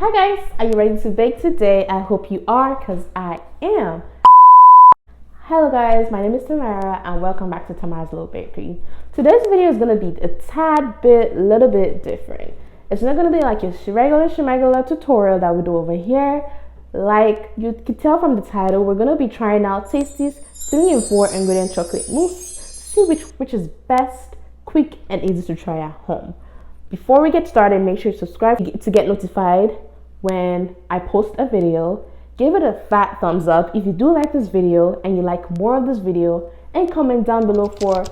Hi guys, are you ready to bake today? I hope you are, because I am. Hello guys, my name is Tamara and welcome back to Tamara's Little Bakery. Today's video is going to be a little bit different. It's not going to be like your regular tutorial that we do over here. Like you can tell from the title, we're going to be trying out Tasty's 3 and 4 ingredient chocolate mousse to see which is best, quick and easy to try at home. Before we get started, make sure you subscribe to get notified when I post a video. Give it a fat thumbs up if you do like this video and you like more of this video, and comment down below for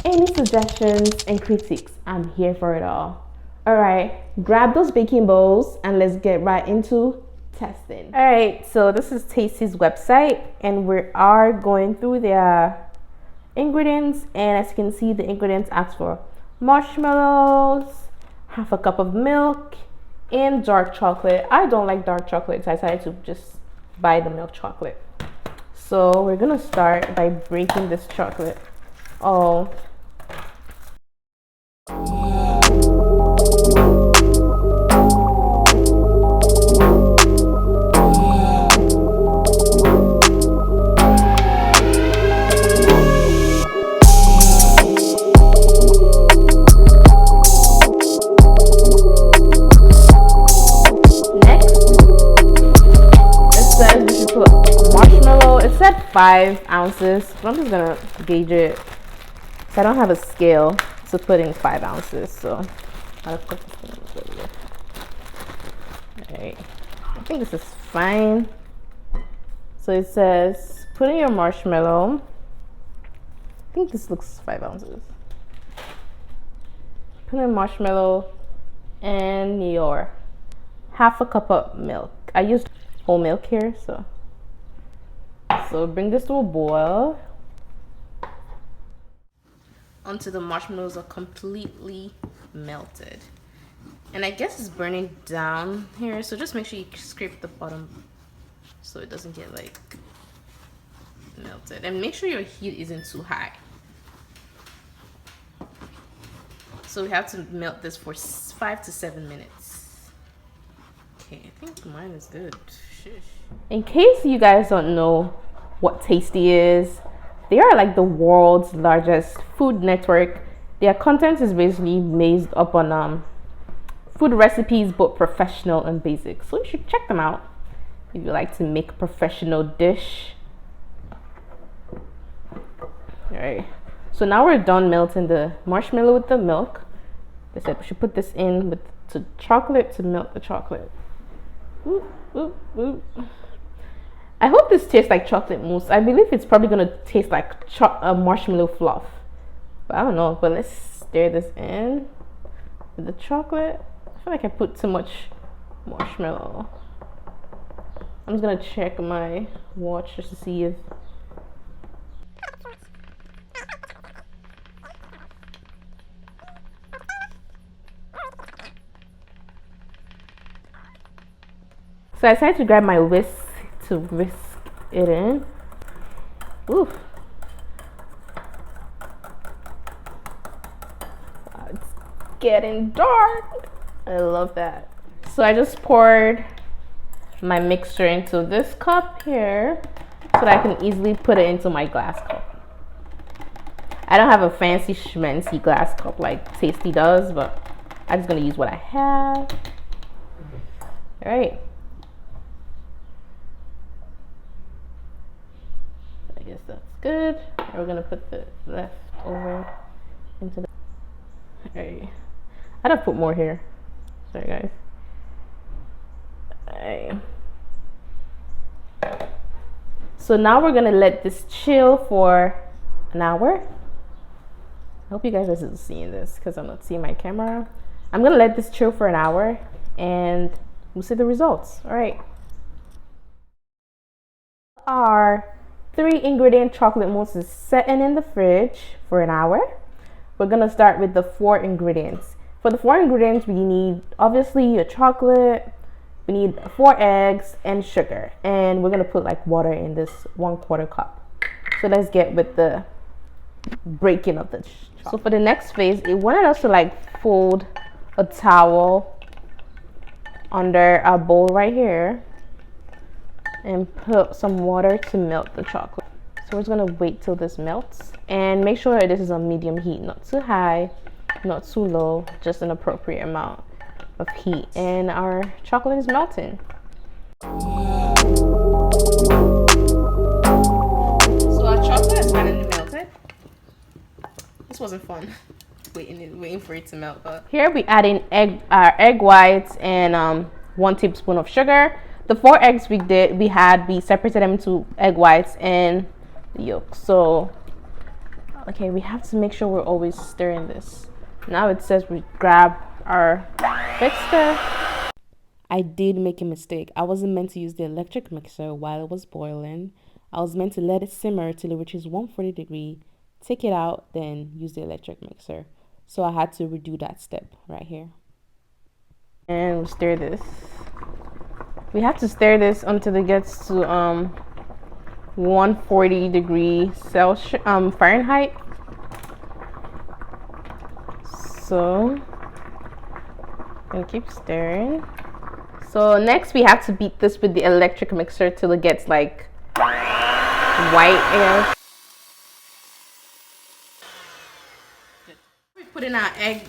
any suggestions and critiques. I'm here for it all. Alright, grab those baking bowls and let's get right into testing. Alright, so this is Tasty's website and we are going through their ingredients, and as you can see, the ingredients ask for marshmallows, half a cup of milk, and dark chocolate. I don't like dark chocolate, so I decided to just buy the milk chocolate. So we're gonna start by breaking this chocolate. Oh. It said 5 ounces, so I'm just gonna gauge it. So I don't have a scale to put in 5 ounces, so I'll put this in. Alright, I think this is fine. So it says put in your marshmallow. I think this looks 5 ounces. Put in marshmallow and your half a cup of milk. I used whole milk here, so bring this to a boil until the marshmallows are completely melted. And I guess it's burning down here, so just make sure you scrape the bottom so it doesn't get like melted. And make sure your heat isn't too high. So we have to melt this for 5 to 7 minutes. Okay, I think mine is good. Shish. In case you guys don't know what Tasty is, they are like the world's largest food network. Their content is basically based up on food recipes, both professional and basic. So you should check them out if you like to make a professional dish. Alright, so now we're done melting the marshmallow with the milk. They said we should put this in with the chocolate to melt the chocolate. Ooh, ooh, ooh. I hope this tastes like chocolate mousse. I believe it's probably gonna taste like marshmallow fluff, but I don't know. But let's stir this in with the chocolate. I feel like I put too much marshmallow. I'm just gonna check my watch just to see if so I decided to grab my whisk to whisk it in. Oof. It's getting dark. I love that. So I just poured my mixture into this cup here so that I can easily put it into my glass cup. I don't have a fancy schmancy glass cup like Tasty does, but I'm just gonna use what I have. All right. I guess that's good. We're gonna put the leftover into the. Alright, I'd have put more here. Sorry, guys. Alright. So now we're gonna let this chill for an hour. I hope you guys are seeing this because I'm not seeing my camera. I'm gonna let this chill for an hour and we'll see the results. Alright. Our 3 ingredient chocolate mousse is setting in the fridge for an hour. We're gonna start with the 4 ingredients. For the 4 ingredients, we need obviously a chocolate, we need 4 eggs and sugar, and we're gonna put like water in this 1/4 cup. So let's get with the breaking of the chocolate. So for the next phase, it wanted us to like fold a towel under a bowl right here and put some water to melt the chocolate. So we're just gonna wait till this melts and make sure this is on medium heat, not too high, not too low, just an appropriate amount of heat. And our chocolate is melting. So our chocolate is finally melted. This wasn't fun. Waiting for it to melt. But here we add in our egg whites and 1 tablespoon of sugar. The 4 eggs we separated them into egg whites and the yolk. So okay, we have to make sure we're always stirring this. Now it says we grab our mixer. I did make a mistake. I wasn't meant to use the electric mixer while it was boiling. I was meant to let it simmer till it reaches 140 degrees, take it out, then use the electric mixer. So I had to redo that step right here. And we'll stir this. We have to stir this until it gets to 140 degrees Celsius, Fahrenheit. So and keep stirring. So next we have to beat this with the electric mixer till it gets like white, I guess. We put in our egg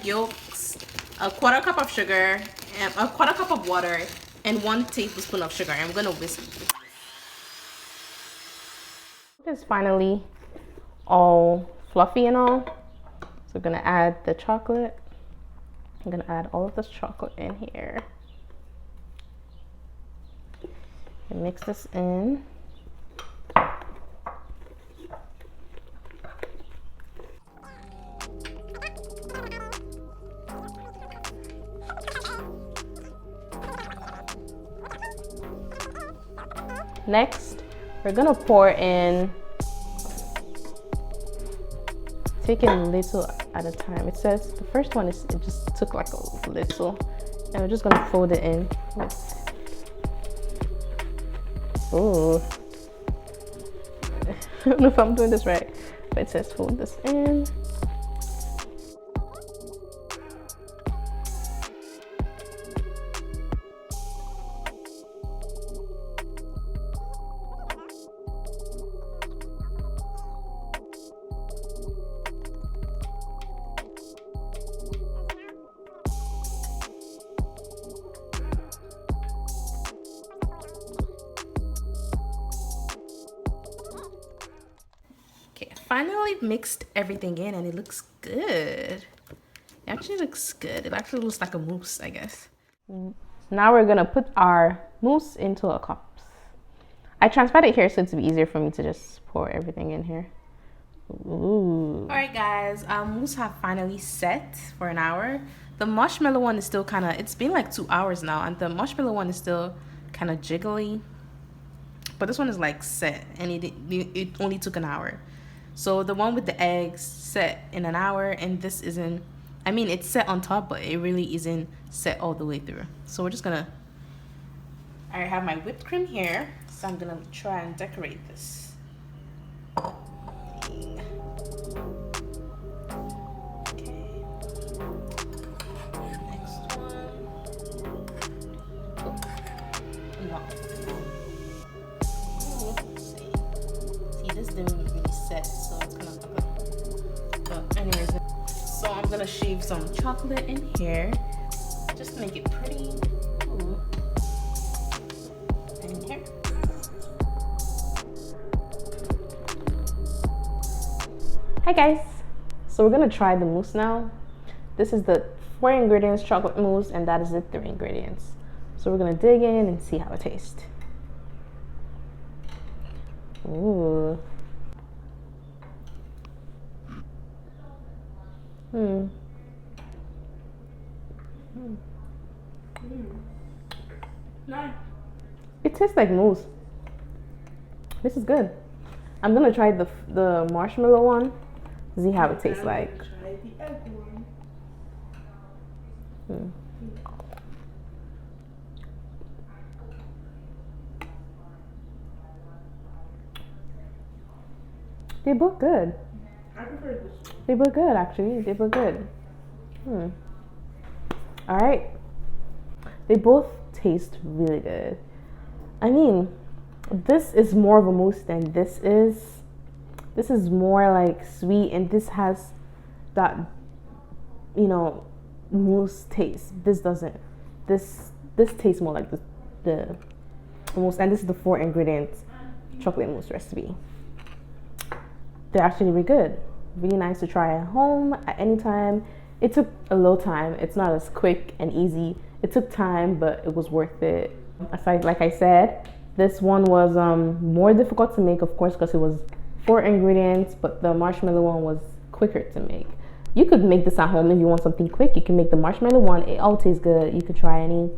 yolks, a 1/4 cup of sugar, and a 1/4 cup of water, and 1 tablespoon of sugar. I'm gonna whisk it. It's finally all fluffy and all. So we're gonna add the chocolate. I'm gonna add all of this chocolate in here and mix this in. Next, we're gonna pour in, taking a little at a time. It says the first one it just took like a little, and we're just gonna fold it in with, oh, I don't know if I'm doing this right, but it says fold this in. Finally mixed everything in and it looks good. It actually looks good. It actually looks like a mousse, I guess. Now we're gonna put our mousse into a cups. I transferred it here so it's easier for me to just pour everything in here. Ooh. All right, guys, our mousse have finally set for an hour. The marshmallow one is still kind of, it's been like 2 hours now, and the marshmallow one is still kind of jiggly. But this one is like set, and it only took an hour. So the one with the eggs set in an hour, and this isn't, I mean, it's set on top, but it really isn't set all the way through. So we're just gonna, I have my whipped cream here, so I'm gonna try and decorate this. Okay. Next one. Oh, no. This didn't really set, so it's gonna look like, but anyways, so I'm gonna shave some chocolate in here just to make it pretty. Ooh. In here. Hi guys, so we're gonna try the mousse now. This is the 4 ingredients chocolate mousse, and that is the 3 ingredients. So we're gonna dig in and see how it tastes. Ooh. Nice. It tastes like mousse. This is good. I'm gonna try the marshmallow one. See how it tastes like. Try the egg one. They both good. I prefer this one. They both good, actually. They both good. All right. They both taste really good. I mean, this is more of a mousse than this is. This is more like sweet, and this has that, you know, mousse taste. This doesn't. This tastes more like the mousse, and this is the 4 ingredients chocolate mousse recipe. They're actually really good. Really nice to try at home at any time. It took a little time. It's not as quick and easy. It took time, but it was worth it. Aside, like I said, this one was more difficult to make, of course, because it was 4 ingredients, but the marshmallow one was quicker to make. You could make this at home if you want something quick. You can make the marshmallow one. It all tastes good. You could try any.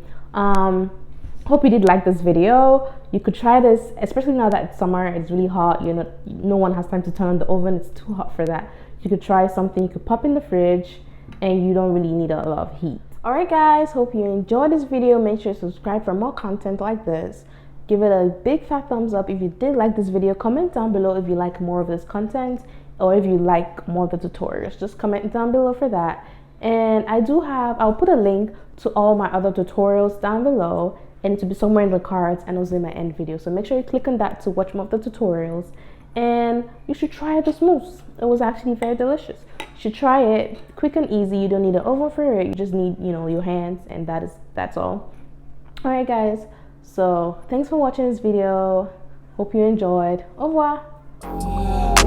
Hope you did like this video. You could try this, especially now that it's summer. It's really hot. No one has time to turn on the oven. It's too hot for that. You could try something. You could pop in the fridge, and you don't really need a lot of heat. All right, guys. Hope you enjoyed this video. Make sure to subscribe for more content like this. Give it a big fat thumbs up if you did like this video. Comment down below if you like more of this content, or if you like more of the tutorials. Just comment down below for that. And I'll put a link to all my other tutorials down below, and it will be somewhere in the cards and also in my end video. So make sure you click on that to watch more of the tutorials. And you should try this mousse. It was actually very delicious. You should try it. Quick and easy. You don't need an oven for it. You just need, your hands, and that's all. All right, guys. So thanks for watching this video. Hope you enjoyed. Au revoir.